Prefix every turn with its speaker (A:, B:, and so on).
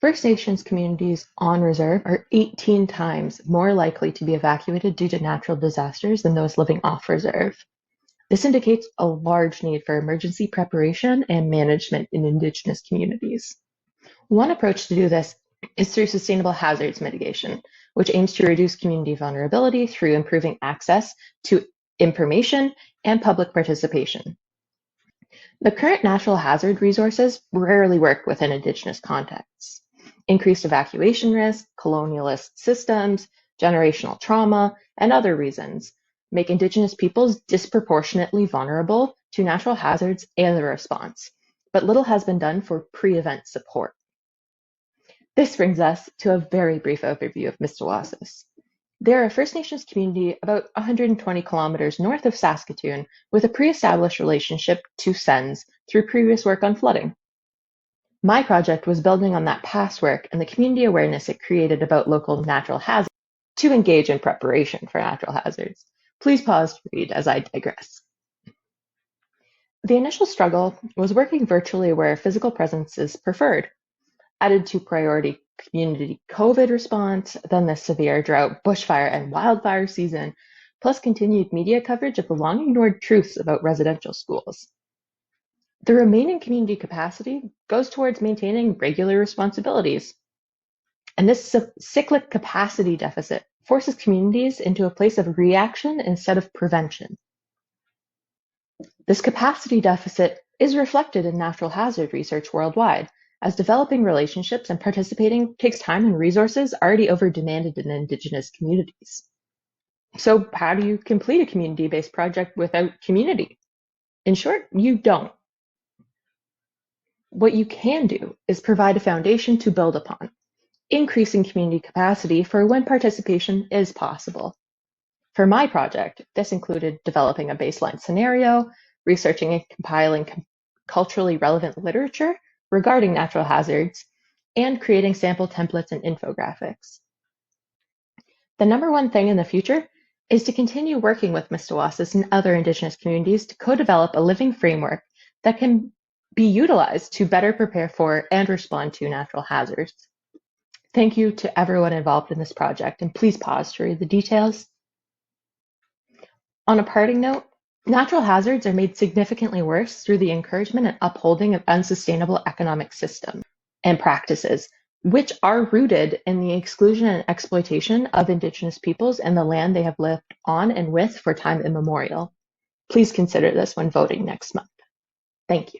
A: First Nations communities on reserve are 18 times more likely to be evacuated due to natural disasters than those living off reserve. This indicates a large need for emergency preparation and management in Indigenous communities. One approach to do this is through sustainable hazards mitigation, which aims to reduce community vulnerability through improving access to information and public participation. The current natural hazard resources rarely work within Indigenous contexts. Increased evacuation risk, colonialist systems, generational trauma, and other reasons make Indigenous peoples disproportionately vulnerable to natural hazards and their response, but little has been done for pre-event support. This brings us to a very brief overview of Mistawassus. They're a First Nations community about 120 kilometers north of Saskatoon with a pre-established relationship to SENS through previous work on flooding. My project was building on that past work and the community awareness it created about local natural hazards to engage in preparation for natural hazards. Please pause to read as I digress. The initial struggle was working virtually where physical presence is preferred. Added to priority community COVID response, then the severe drought, bushfire, and wildfire season, plus continued media coverage of the long-ignored truths about residential schools. The remaining community capacity goes towards maintaining regular responsibilities. And this cyclic capacity deficit forces communities into a place of reaction instead of prevention. This capacity deficit is reflected in natural hazard research worldwide, as developing relationships and participating takes time and resources already over-demanded in Indigenous communities. So how do you complete a community-based project without community? In short, you don't. What you can do is provide a foundation to build upon, increasing community capacity for when participation is possible. For my project, this included developing a baseline scenario, researching and compiling culturally relevant literature regarding natural hazards, and creating sample templates and infographics. The number one thing in the future is to continue working with Mistawassus and other Indigenous communities to co-develop a living framework that can be utilized to better prepare for and respond to natural hazards. Thank you to everyone involved in this project, and please pause to read the details. On a parting note, natural hazards are made significantly worse through the encouragement and upholding of unsustainable economic systems and practices, which are rooted in the exclusion and exploitation of Indigenous peoples and the land they have lived on and with for time immemorial. Please consider this when voting next month. Thank you.